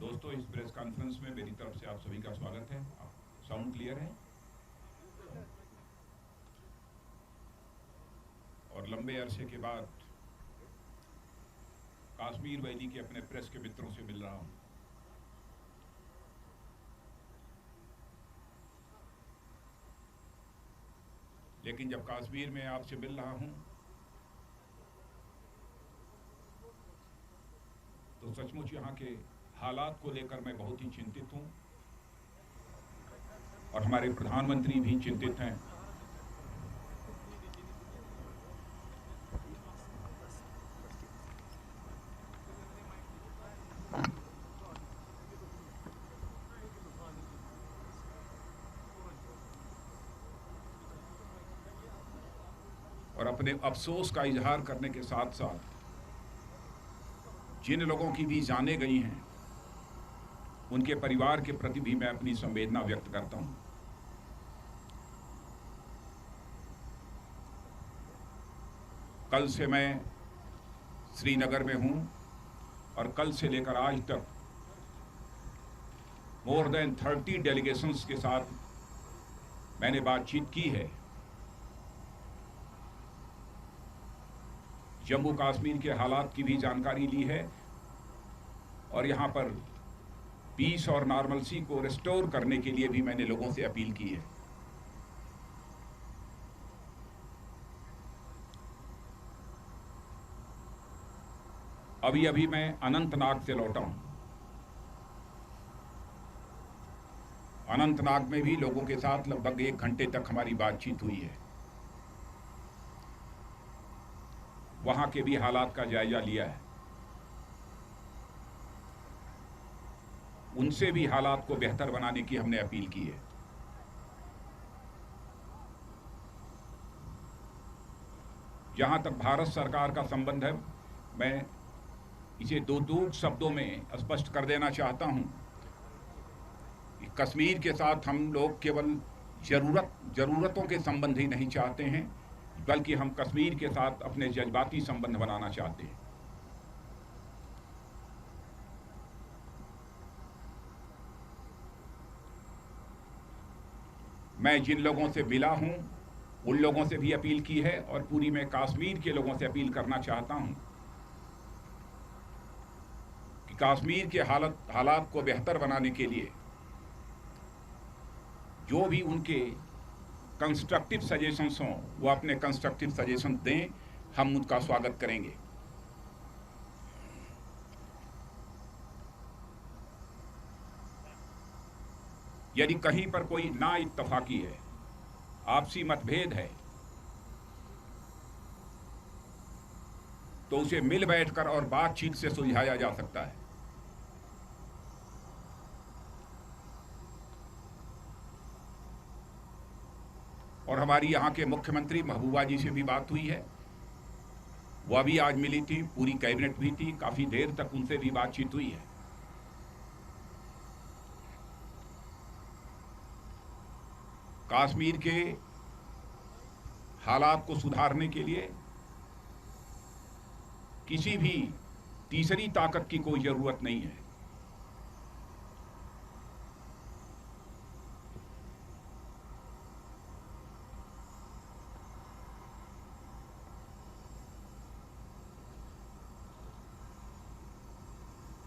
दोस्तों, इस press conference में मेरी तरफ से आप सभी का स्वागत है। साउंड क्लियर है? और लंबे अरसे के बाद कश्मीर वैली के अपने प्रेस के मित्रों से मिल रहा हूं। लेकिन जब कश्मीर में आपसे मिल रहा हूं तो सचमुच यहाँ के हालात को लेकर मैं बहुत ही चिंतित हूं और हमारे प्रधानमंत्री भी चिंतित हैं। और अपने अफसोस का इजहार करने के साथ साथ जिन लोगों की भी जानें गई हैं उनके परिवार के प्रति भी मैं अपनी संवेदना व्यक्त करता हूं। कल से मैं श्रीनगर में हूं और कल से लेकर आज तक मोर देन 30 डेलीगेशंस के साथ मैंने बातचीत की है। जम्मू कश्मीर के हालात की भी जानकारी ली है और यहाँ पर पीस और नॉर्मलसी को रिस्टोर करने के लिए भी मैंने लोगों से अपील की है। अभी अभी मैं अनंतनाग से लौटा हूं। अनंतनाग में भी लोगों के साथ लगभग 1 घंटे तक हमारी बातचीत हुई है। वहां के भी हालात का जायजा लिया है। उनसे भी हालात को बेहतर बनाने की हमने अपील की है। जहां तक भारत सरकार का संबंध है, मैं इसे दो शब्दों में स्पष्ट कर देना चाहता हूं कि कश्मीर के साथ हम लोग केवल जरूरतों के संबंध ही नहीं चाहते हैं, बल्कि हम कश्मीर के साथ अपने जज्बाती संबंध बनाना चाहते हैं। मैं जिन लोगों से मिला हूं उन लोगों से भी अपील की है और पूरी मैं कश्मीर के लोगों से अपील करना चाहता हूं कि कश्मीर के हालात को बेहतर बनाने के लिए जो भी उनके कंस्ट्रक्टिव सजेशंस हों वो अपने कंस्ट्रक्टिव सजेशन दें, हम उनका स्वागत करेंगे। यदि कहीं पर कोई ना इत्तफाकी है, आपसी मतभेद है, तो उसे मिल बैठकर और बातचीत से सुलझाया जा सकता है। और हमारी यहाँ के मुख्यमंत्री महबूबा जी से भी बात हुई है। वह भी आज मिली थी, पूरी कैबिनेट भी थी, काफी देर तक उनसे भी बातचीत हुई है। कश्मीर के हालात को सुधारने के लिए किसी भी तीसरी ताकत की कोई जरूरत नहीं है।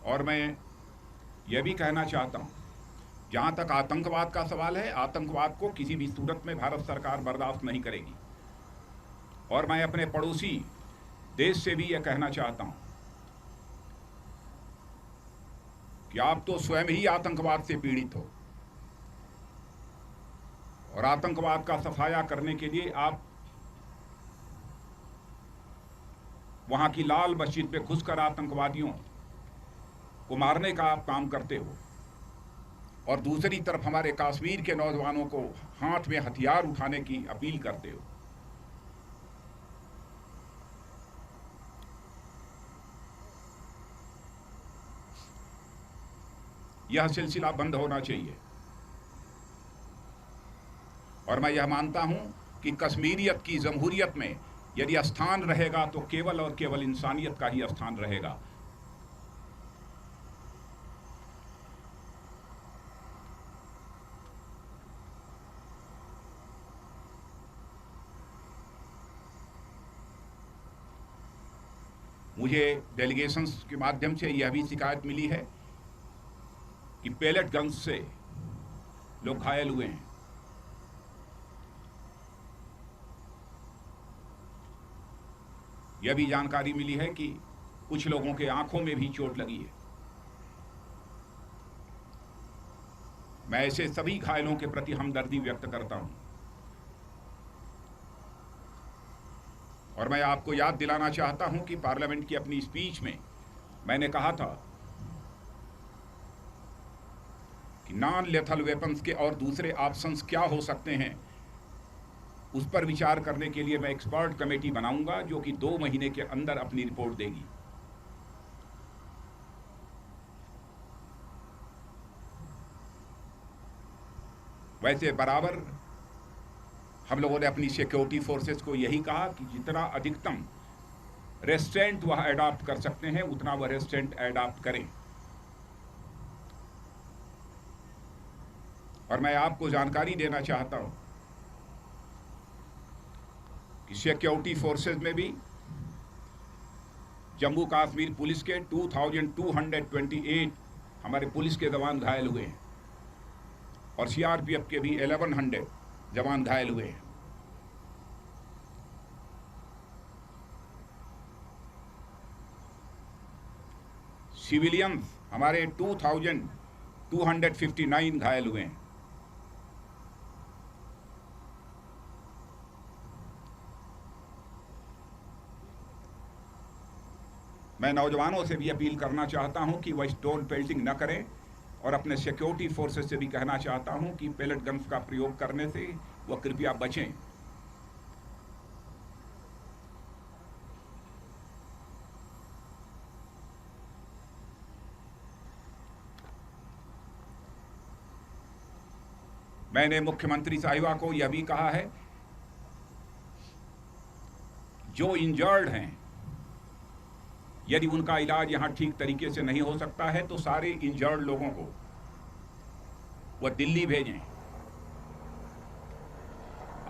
और मैं यह भी कहना चाहता हूं, जहां तक आतंकवाद का सवाल है, आतंकवाद को किसी भी सूरत में भारत सरकार बर्दाश्त नहीं करेगी। और मैं अपने पड़ोसी देश से भी यह कहना चाहता हूं कि आप तो स्वयं ही आतंकवाद से पीड़ित हो और आतंकवाद का सफाया करने के लिए आप वहां की लाल मस्जिद पे घुसकर आतंकवादियों को मारने का आप काम करते हो और दूसरी तरफ हमारे कश्मीर के नौजवानों को हाथ में हथियार उठाने की अपील करते हो। यह सिलसिला बंद होना चाहिए। और मैं यह मानता हूं कि कश्मीरियत की जमहूरियत में यदि स्थान रहेगा तो केवल और केवल इंसानियत का ही स्थान रहेगा। मुझे डेलीगेशंस के माध्यम से यह भी शिकायत मिली है कि पेलेट गन्स से लोग घायल हुए हैं। यह भी जानकारी मिली है कि कुछ लोगों के आंखों में भी चोट लगी है। मैं ऐसे सभी घायलों के प्रति हमदर्दी व्यक्त करता हूं और मैं आपको याद दिलाना चाहता हूं कि पार्लियामेंट की अपनी स्पीच में मैंने कहा था कि नॉन लेथल वेपन्स के और दूसरे ऑप्शंस क्या हो सकते हैं, उस पर विचार करने के लिए मैं एक्सपर्ट कमेटी बनाऊंगा जो कि 2 महीने के अंदर अपनी रिपोर्ट देगी। वैसे बराबर हम लोगों ने अपनी सिक्योरिटी फोर्सेस को यही कहा कि जितना अधिकतम रेस्ट्रेंट वह अडॉप्ट कर सकते हैं उतना वह रेस्ट्रेंट अडॉप्ट करें। और मैं आपको जानकारी देना चाहता हूं कि सिक्योरिटी फोर्सेस में भी जम्मू कश्मीर पुलिस के 2228 हमारे पुलिस के जवान घायल हुए हैं और सीआरपीएफ के भी 1100 जवान घायल हुए हैं। सिविलियंस हमारे 2259 घायल हुए हैं। मैं नौजवानों से भी अपील करना चाहता हूं कि वह स्टोन पेल्टिंग न करें और अपने सिक्योरिटी फोर्सेस से भी कहना चाहता हूं कि पेलेट गन्स का प्रयोग करने से वह कृपया बचें। मैंने मुख्यमंत्री साहिबा को यह भी कहा है जो इंजर्ड हैं, यदि उनका इलाज यहां ठीक तरीके से नहीं हो सकता है तो सारे इंजर्ड लोगों को वह दिल्ली भेजें।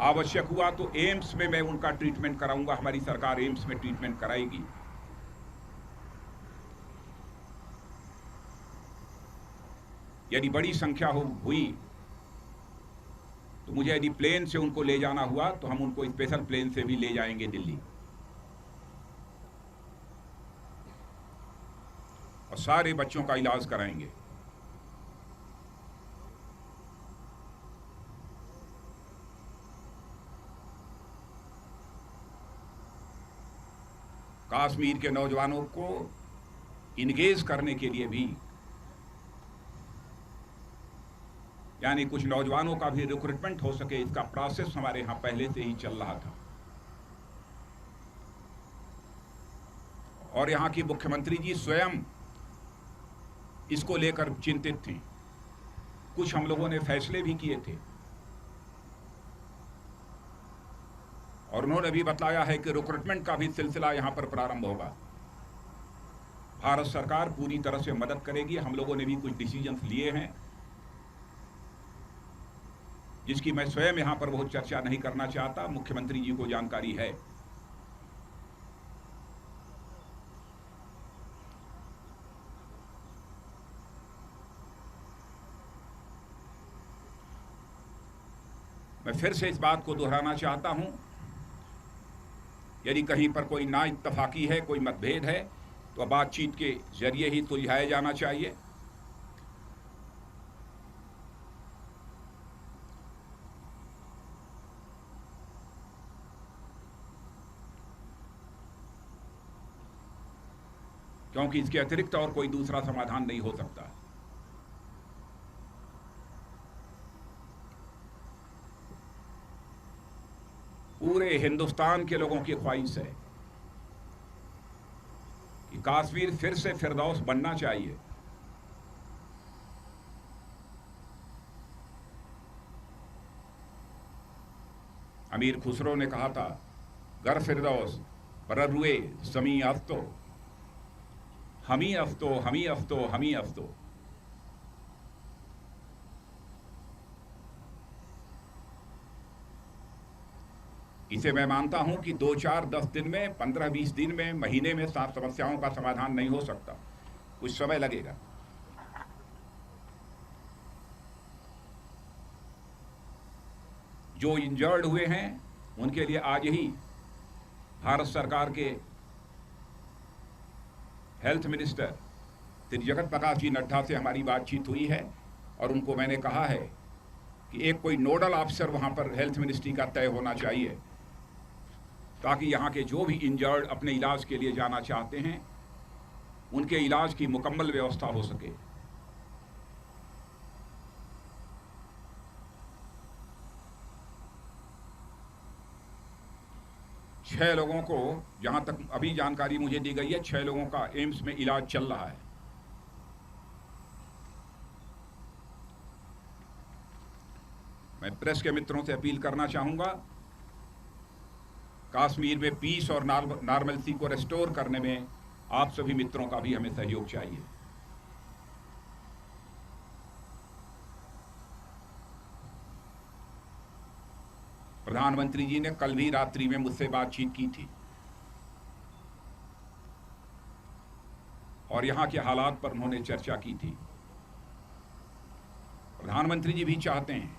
आवश्यक हुआ तो एम्स में मैं उनका ट्रीटमेंट कराऊंगा। हमारी सरकार एम्स में ट्रीटमेंट कराएगी। यदि बड़ी संख्या हुई तो मुझे यदि प्लेन से उनको ले जाना हुआ तो हम उनको स्पेशल प्लेन से भी ले जाएंगे दिल्ली और सारे बच्चों का इलाज कराएंगे। कश्मीर के नौजवानों को इंगेज करने के लिए भी, यानी कुछ नौजवानों का भी रिक्रूटमेंट हो सके, इसका प्रोसेस हमारे यहां पहले से ही चल रहा था। और यहां की मुख्यमंत्री जी स्वयं इसको लेकर चिंतित थे। कुछ हम लोगों ने फैसले भी किए थे और उन्होंने भी बताया है कि रिक्रूटमेंट का भी सिलसिला यहां पर प्रारंभ होगा। भारत सरकार पूरी तरह से मदद करेगी। हम लोगों ने भी कुछ डिसीजंस लिए हैं जिसकी मैं स्वयं यहां पर बहुत चर्चा नहीं करना चाहता, मुख्यमंत्री जी को जानकारी है। मैं फिर से इस बात को दोहराना चाहता हूं, यदि कहीं पर कोई ना इत्तफाकी है, कोई मतभेद है, तो बातचीत के जरिए ही सुलझाया जाना चाहिए। क्योंकि इसके अतिरिक्त और कोई दूसरा समाधान नहीं हो सकता। पूरे हिंदुस्तान के लोगों की ख्वाहिश है कि कश्मीर फिर से फिरदौस बनना चाहिए। अमीर खुसरो ने कहा था, गर फिरदौस पररुए समी अफ्तो, हमी अफ्तो हमी अफ्तो हमी अफ्तो। इसे मैं मानता हूं कि 2, 4, 10 दिन में, 15, 20 दिन में, महीने में सब समस्याओं का समाधान नहीं हो सकता, कुछ समय लगेगा। जो इंजर्ड हुए हैं उनके लिए आज ही भारत सरकार के हेल्थ मिनिस्टर श्री जगत प्रकाश जी नड्डा से हमारी बातचीत हुई है और उनको मैंने कहा है कि एक कोई नोडल ऑफिसर वहां पर हेल्थ मिनिस्ट्री का तय होना चाहिए, ताकि यहाँ के जो भी इंजर्ड अपने इलाज के लिए जाना चाहते हैं उनके इलाज की मुकम्मल व्यवस्था हो सके। छह लोगों को, जहां तक अभी जानकारी मुझे दी गई है, 6 लोगों का एम्स में इलाज चल रहा है। मैं प्रेस के मित्रों से अपील करना चाहूंगा, कश्मीर में पीस और नॉर्मलसी को रेस्टोर करने में आप सभी मित्रों का भी हमें सहयोग चाहिए। प्रधानमंत्री जी ने कल भी रात्रि में मुझसे बातचीत की थी और यहां के हालात पर उन्होंने चर्चा की थी। प्रधानमंत्री जी भी चाहते हैं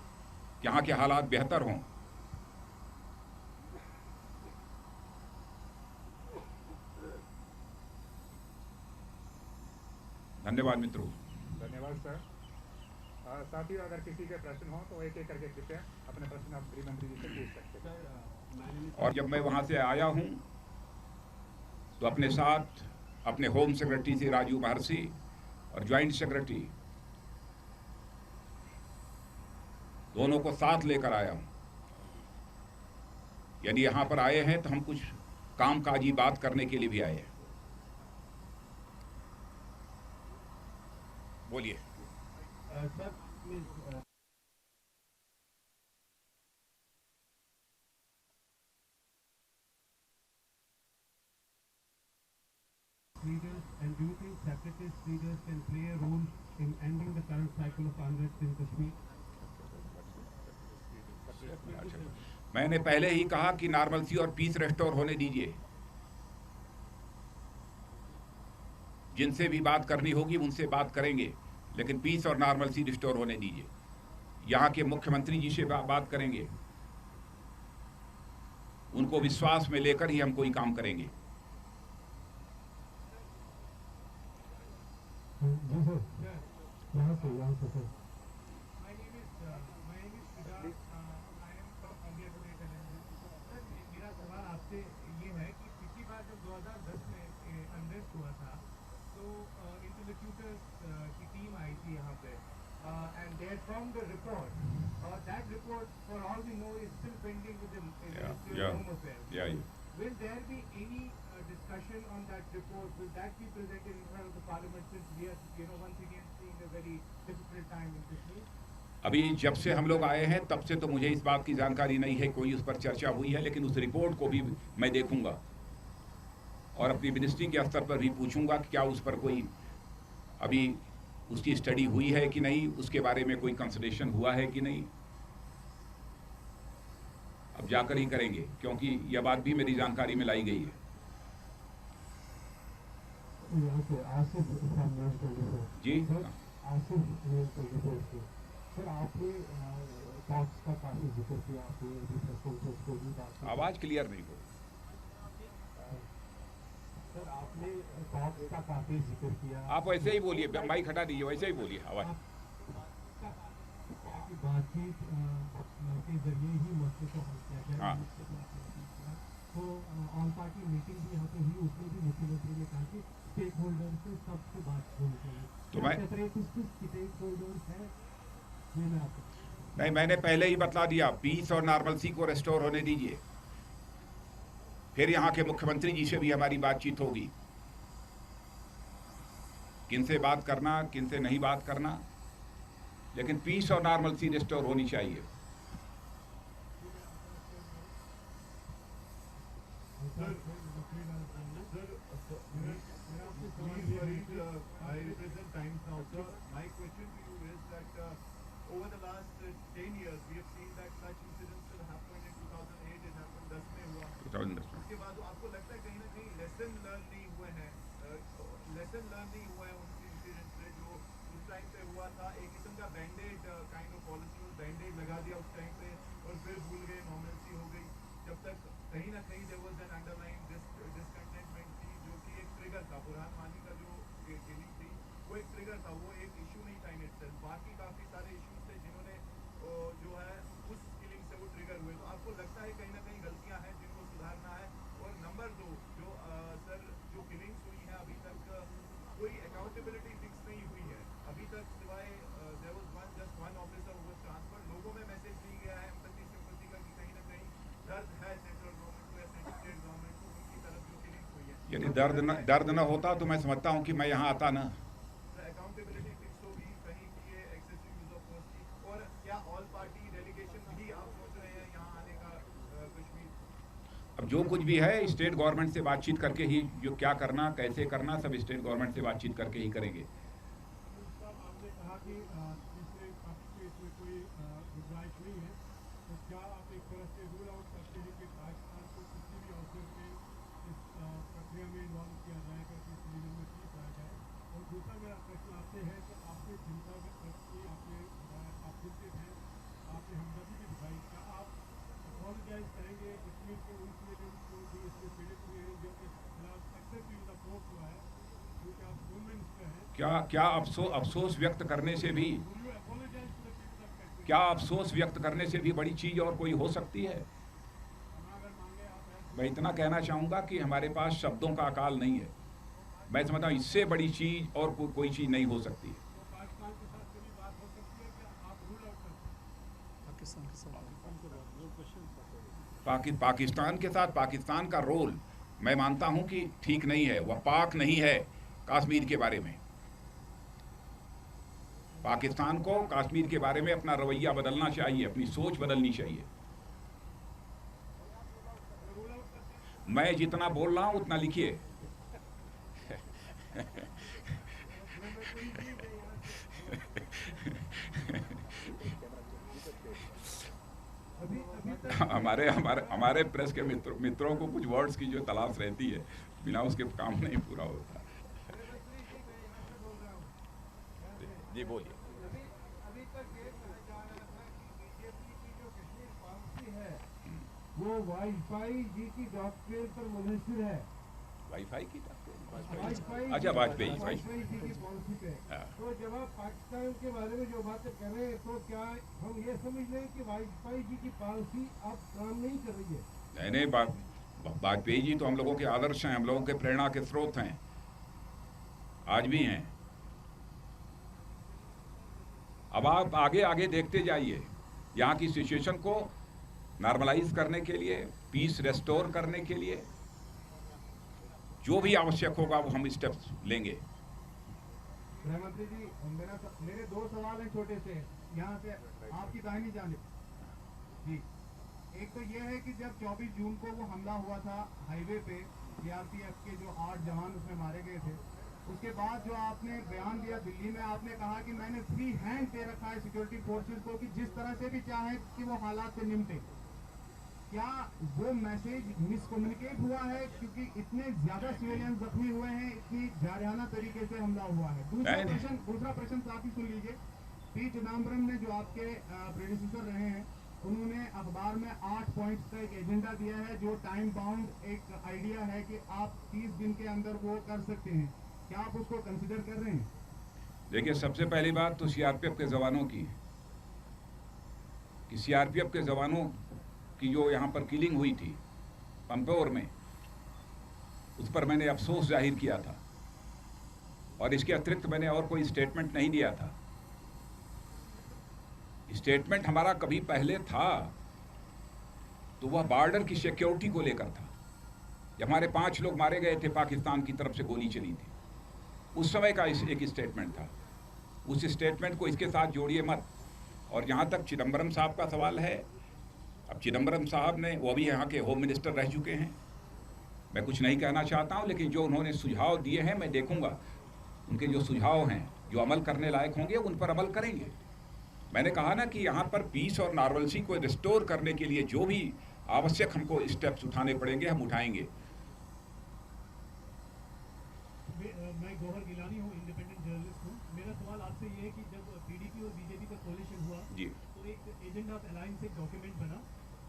कि यहां के हालात बेहतर हों। धन्यवाद मित्रों। धन्यवाद सर। साथियों, अगर किसी के प्रश्न हो तो एक एक करके कृपया अपने प्रश्न आप गृह मंत्री जी से पूछ सकते हैं। और जब मैं वहां से आया हूं तो अपने साथ अपने होम सेक्रेटरी से राजू महर्षि और ज्वाइंट सेक्रेटरी दोनों को साथ लेकर आया हूं। यानी यहां पर आए हैं तो हम कुछ कामकाजी बात करने के लिए भी आए हैं। बोलिए। leaders, and do you think separatist leaders can play a role in ending the current cycle of unrest in Kashmir? मैंने पहले ही कहा कि नॉर्मलसी और पीस रेस्टोर होने दीजिए। जिनसे भी बात करनी होगी उनसे बात करेंगे, लेकिन पीस और नॉर्मलसी रिस्टोर होने दीजिए। यहाँ के मुख्यमंत्री जी से बात करेंगे, उनको विश्वास में लेकर ही हम कोई काम करेंगे। मेरा सवाल आपसे ये है कि पिछली बार जब 2010 में अनरेस्ट हुआ था तो इंटरलोक्यूटर्स की टीम आई थी यहाँ पे and they had formed a report. That report, for all we know, is still pending with the Ministry of Home Affairs. Will there be any discussion on that report? Will that be presented in front of the Parliament, since we are, once again seeing a very difficult time in Kashmir? अभी जब से हम लोग आए हैं तब से तो मुझे इस बात की जानकारी नहीं है, कोई उस पर चर्चा हुई है, लेकिन उस रिपोर्ट को भी मैं देखूंगा और अपनी मिनिस्ट्री के स्तर पर भी पूछूंगा कि क्या उस पर कोई अभी उसकी स्टडी हुई है कि नहीं, उसके बारे में कोई कंसल्टेशन हुआ है कि नहीं। अब जाकर ही करेंगे, क्योंकि यह बात भी मेरी जानकारी में लाई गई है। जी आवाज क्लियर नहीं हो। सर, आपने टॉक्स का काफी जिक्र किया। आप वैसे ही बोलिए, माइक हटा दीजिए, वैसे ही बोलिए। आवाज बातचीत के जरिए ही मसले को हल किया गया। हाँ। तो ऑल पार्टी मीटिंग भी यहाँ पे हुई, उसमें भी मुख्यमंत्री ने कहा कि स्टेक होल्डर से सबसे बात होनी चाहिए। तो मैं कुछ स्टेक होल्डर्स है, ये मैं आपको नहीं, मैंने पहले ही बतला दिया, पीस और नॉर्मलसी को रेस्टोर होने दीजिए। फिर यहाँ के मुख्यमंत्री जी से भी हमारी बातचीत होगी, किनसे बात करना, किनसे नहीं बात करना, लेकिन पीस और नॉर्मलसी रेस्टोर होनी चाहिए। I represent Times Now, sir. My question to you is that over the last 10 years, we have seen that such incidents have happened in 2008, it happened 10 पुराना नहीं हुआ है उनकी इंसिडेंट से जो उस टाइम पे हुआ था, एक किस्म का बैंडेड काइंड ऑफ पॉलिसी, बैंडेड लगा दिया उस टाइम पे और फिर भूल गए, नॉर्मलसी हो गई। जब तक कहीं ना कहीं there was an underline discontentment थी जो कि एक ट्रिगर था, बुरहान वानी का जो किलिंग थी वो एक ट्रिगर था, वो एक इशू नहीं था इन इटसेल्फ। बाकी काफ़ी सारे इश्यूज थे जिन्होंने जो है उस किलिंग से वो ट्रिगर हुए। तो आपको लगता है कहीं ना कहीं गलतियां हैं जिनको सुधारना है? और नंबर 2, जो सर जो किलिंग्स हुई हैं अभी तक कोई अकाउंटेबिलिटी फिक्स नहीं हुई है अभी तक, सिवाय there was just one officer who was transferred. लोगों में मैसेज दी गया है एम्पैथी सिंपैथी का कि कहीं ना कहीं दर्द है सेंट्रल गवर्नमेंट को या स्टेट गवर्नमेंट को उनकी तरफ जो किलिंग्स हुई है। यदि दर्द न होता तो मैं समझता हूँ कि मैं यहाँ आता ना। अकाउंटेबिलिटी फिक्स होगी कहीं की, ये एक्सेसिव यूज ऑफ फोर्स की, और क्या ऑल पार्टी डेलीगेशन भी आप सोच रहे हैं यहाँ आने का कश्मीर? अब जो कुछ भी है स्टेट गवर्नमेंट से बातचीत करके ही, जो क्या करना कैसे करना सब स्टेट गवर्नमेंट से बातचीत करके ही करेंगे। साहब आपने कहा कि इससे आपके इसमें कोई गुंजाइश नहीं है, तो क्या आप एक तरह से रूल आउट करते हैं कि पाकिस्तान को किसी भी अवसर पे इस प्रक्रिया में इन्वॉल्व किया जाएगा कि इस रीजन में पीस आया जाए? और दूसरा मेरा प्रश्न आपसे है कि आपने चिंता व्यक्त की, आपने आप चिंतित हैं, आपने हमदर्दी भी दिखाई, क्या आप अपॉलोजाइज करेंगे कश्मीर के उन सिटीजन्स को जो इसमें पीड़ित हुए हैं, जो इसके खिलाफ एक्सेसिव यूज ऑफ फोर्स हुआ है, क्योंकि आप होम मिनिस्टर हैं? क्या अफसोस व्यक्त करने से भी, क्या अफसोस व्यक्त करने से भी बड़ी चीज़ और कोई हो सकती है? मैं इतना कहना चाहूँगा कि हमारे पास शब्दों का अकाल नहीं है। मैं समझता हूँ इससे बड़ी चीज़ और कोई चीज़ नहीं हो सकती है। पाकिस्तान के साथ पाकिस्तान का रोल मैं मानता हूँ कि ठीक नहीं है, वह पाक नहीं है कश्मीर के बारे में। पाकिस्तान को कश्मीर के बारे में अपना रवैया बदलना चाहिए, अपनी सोच बदलनी चाहिए। मैं जितना बोल रहा हूँ उतना लिखिए। हमारे प्रेस के मित्रों को कुछ वर्ड्स की जो तलाश रहती है, बिना उसके काम नहीं पूरा होता। जी बोलिए। अभी तक ये कहा जा रहा था कि बीजेपी की जो कश्मीर पॉलिसी है वो वाजपेयी जी की डॉक्ट्रिन पर मुनहसर है। वाईफाई की वाजपेयी अच्छा, वाजपेयी जी की पॉलिसी पे। तो जब आप पाकिस्तान के बारे में जो बातें कर रहे हैं, तो क्या हम ये समझ लें कि वाजपेयी जी की पॉलिसी अब काम नहीं कर रही है? नहीं, वाजपेयी जी तो हम लोगों के आदर्श हैं, हम लोगों के प्रेरणा के स्रोत हैं, आज भी हैं। अब आप आगे आगे देखते जाइए, यहाँ की सिचुएशन को नॉर्मलाइज करने के लिए, पीस रेस्टोर करने के लिए जो भी आवश्यक होगा वो हम स्टेप्स लेंगे। गृहमंत्री जी, मेरे 2 सवाल हैं छोटे से, यहाँ से आपकी दाहिनी जानिब जी। एक तो ये है कि जब 24 जून को वो हमला हुआ था हाईवे पे, सीआरपीएफ के जो 8 जवान उसमें मारे गए थे, उसके बाद जो आपने बयान दिया दिल्ली में, आपने कहा कि मैंने फ्री हैंड दे रखा है सिक्योरिटी फोर्सेस को कि जिस तरह से भी चाहे कि वो हालात से निपटे। क्या वो मैसेज मिसकम्युनिकेट हुआ है, क्योंकि इतने ज्यादा सिविलियन जख्मी हुए हैं, इतनी जारहाना तरीके से हमला हुआ है? दूसरा प्रश्न साथ ही सुन लीजिए। पी चिदम्बरम ने जो आपके प्रेडिसेसर रहे हैं, उन्होंने अखबार में 8 पॉइंट्स का एक एजेंडा दिया है, जो टाइम बाउंड एक आइडिया है कि आप 30 दिन के अंदर वो कर सकते हैं। क्या आप उसको कंसिडर कर रहे हैं? देखिए, सबसे पहली बात तो सीआरपीएफ के जवानों की, कि सीआरपीएफ के जवानों की जो यहाँ पर किलिंग हुई थी पंपोर में, उस पर मैंने अफसोस जाहिर किया था, और इसके अतिरिक्त मैंने और कोई स्टेटमेंट नहीं दिया था। स्टेटमेंट हमारा कभी पहले था तो वह बॉर्डर की सिक्योरिटी को लेकर था। जब हमारे 5 लोग मारे गए थे, पाकिस्तान की तरफ से गोली चली थी, उस समय का एक स्टेटमेंट था। उस स्टेटमेंट को इसके साथ जोड़िए मत। और जहाँ तक चिदम्बरम साहब का सवाल है, अब चिदम्बरम साहब ने, वो भी यहाँ के होम मिनिस्टर रह चुके हैं, मैं कुछ नहीं कहना चाहता हूँ, लेकिन जो उन्होंने सुझाव दिए हैं मैं देखूँगा, उनके जो सुझाव हैं जो अमल करने लायक होंगे उन पर अमल करेंगे। मैंने कहा ना कि यहाँ पर पीस और नॉर्मलसी को रिस्टोर करने के लिए जो भी आवश्यक हमको स्टेप्स उठाने पड़ेंगे, हम उठाएंगे। मैं मैं गौहर गिलानी हूँ, इंडिपेंडेंट जर्नलिस्ट हूँ। मेरा सवाल आपसे ये है कि जब पीडीपी और बीजेपी का कोलिशन हुआ जी। तो एक एजेंडा ऑफ अलायंस एक डॉक्यूमेंट बना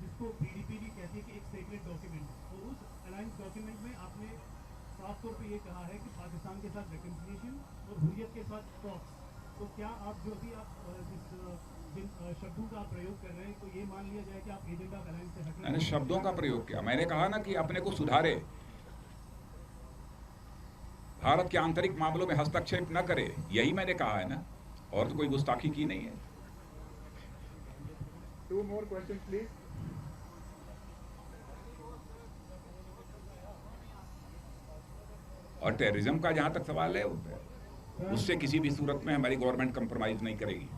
जिसको पीडीपी भी कहती है कि एक सीक्रेट डॉक्यूमेंट। और उस अलायंस डॉक्यूमेंट में आपने साफ तौर पे ये कहा है कि पाकिस्तान के साथ रिकन्सिलिएशन और हुर्रियत के साथ टॉक्स। तो क्या आप जो भी आप जिन शब्दों का आप प्रयोग कर रहे हैं तो ये मान लिया जाए कि आप एजेंडा ऑफ अलायंस से हट रहे मैंने हैं? शब्दों का प्रयोग किया। मैंने कहा ना कि अपने को सुधारे, भारत के आंतरिक मामलों में हस्तक्षेप न करे, यही मैंने कहा है ना, और तो कोई गुस्ताखी की नहीं है। 2 more questions, please. और टेररिज्म का जहां तक सवाल है, उससे किसी भी सूरत में हमारी गवर्नमेंट कंप्रोमाइज नहीं करेगी।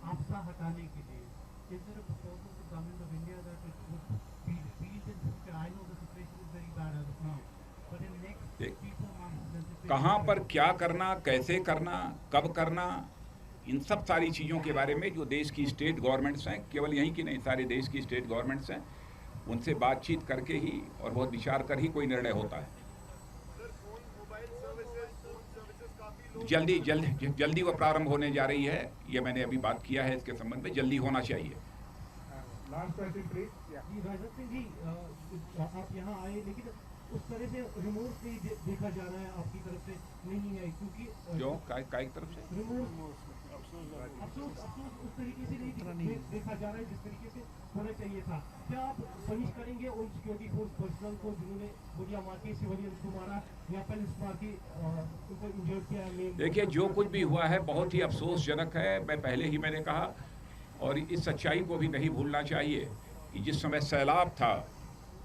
आपसा हटाने के लिए is there a proposal to government of India that it would be repealed in future? I know the situation is very bad as of now, but in next 3-4 months, the situation कहाँ पर क्या करना, कैसे करना, कब करना, इन सब सारी चीज़ों के बारे में जो देश की स्टेट गवर्नमेंट्स हैं, केवल यहीं की नहीं, सारे देश की स्टेट गवर्नमेंट्स हैं, उनसे बातचीत करके ही और बहुत विचार कर ही कोई निर्णय होता है। जल्दी वो प्रारंभ होने जा रही है, ये मैंने अभी बात किया है, इसके संबंध में जल्दी होना चाहिए। Last question, please. Yeah. जी राजनाथ सिंह जी, आप यहाँ आए लेकिन उस तरह से रिमोर्स नहीं देखा जा रहा है आपकी तरफ से, नहीं है क्योंकि जो काय तरफ से अफसोस उस तरीके से नहीं देखा जा रहा है जिस तरीके से होना चाहिए था। क्या आप पनिश करेंगे उन सिक्योरिटी फोर्स पर्सनल को जिन्होंने गोलियां मार के सिविलियंस को मारा या पेनिस मार के उनको इंजर्ड किया? देखिए, जो कुछ भी हुआ है बहुत ही अफसोसजनक है। मैं पहले ही मैंने कहा, और इस सच्चाई को भी नहीं भूलना चाहिए कि जिस समय सैलाब था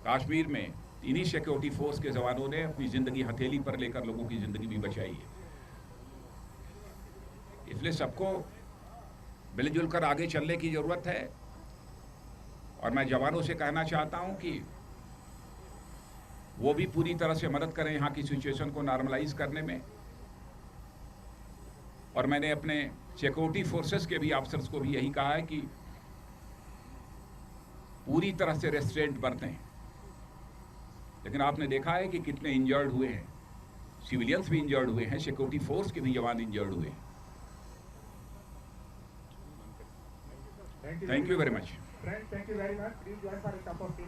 कश्मीर में, इन्हीं सिक्योरिटी फोर्स के जवानों ने अपनी ज़िंदगी हथेली पर लेकर लोगों की ज़िंदगी भी बचाई है। इसलिए सबको मिलजुल कर आगे चलने की ज़रूरत है, और मैं जवानों से कहना चाहता हूं कि वो भी पूरी तरह से मदद करें यहाँ की सिचुएशन को नॉर्मलाइज करने में। और मैंने अपने सिक्योरिटी फोर्सेस के भी ऑफिसर्स को भी यही कहा है कि पूरी तरह से रेस्ट्रेंट बरतें। लेकिन आपने देखा है कि कितने इंजर्ड हुए हैं, सिविलियंस भी इंजर्ड हुए हैं, सिक्योरिटी फोर्स के भी जवान इंजर्ड हुए हैं। Thank you very much. Friends, thank you very much. Please join for a cup of tea.